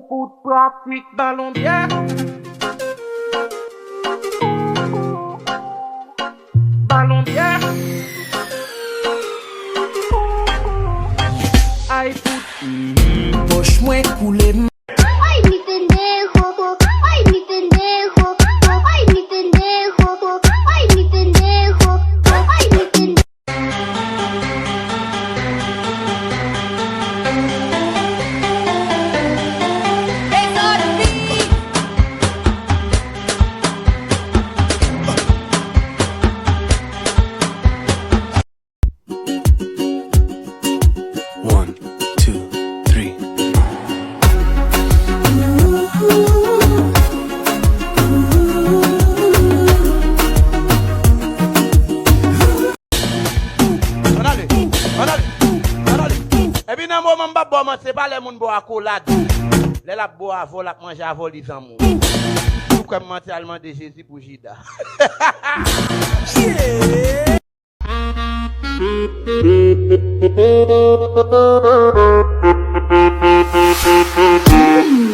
foot pratique ballon bien. Ballon bien. Ay foot. Poche moi coulé. Ay, mi pendejo. Ay, mi pendejo. Ay, mi pendejo. Ay, mi pendejo. Ay, mi pendejo. One, two, three. Et puis dans le moment où je c'est pas les gens qui boivent accolade. Les gens qui boivent vol, qui mangent à vol, ils s'en mourent. Tout comme mentalement de Jésus pour Jida.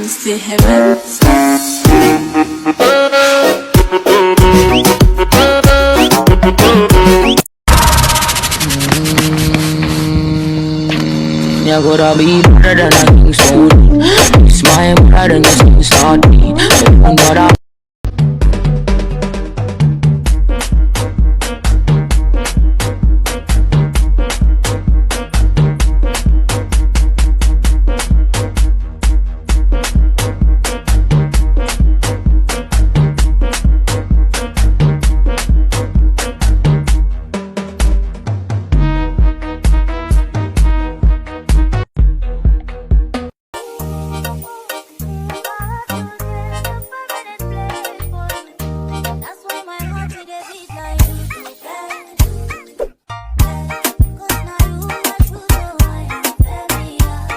C'est heaven. You gotta be better than a king stone. It's my brother and you still start me. But I That's why my heart it beat like you do that. 'Cause now you are true, so I am very young.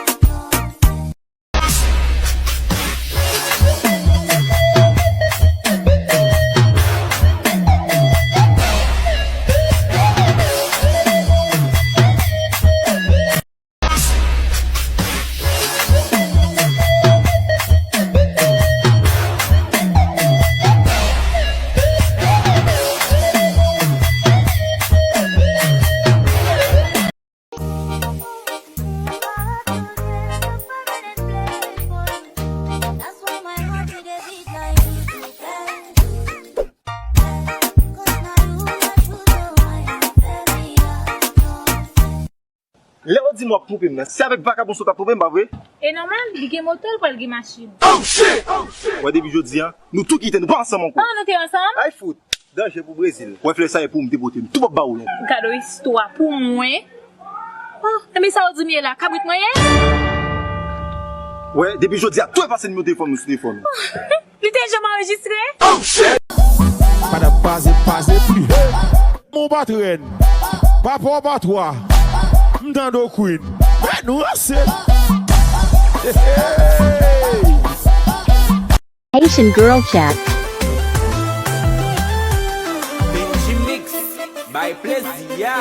That's why my heart it beat like you do that. 'Cause now you are true, so I am very young. Le ou di mwa poupe mnen, se avek vagabon sou ta poupe mba vwe? E normal, li gen motel pou el gen machin. Wè debi jodi an, nou tou kite nou pa ansam anko. An nou te ansam? Ay fout, danje pou Brazil. Wè fle sa e pou mte bote m, tout pa ba ou lè. Kado histwa pou mwen. Oh, eme sa ou di miye la, kabrit mwen ye? Wè, debi jodi an, tou e pase nime telefon nou sou telefon nou. Li te jam enregistre? Para paze plus. Mon batren. Papa batwa. M'dando queen. Mais nous c'est. Haitian Girl Chat. Benji Mix by Plaisir.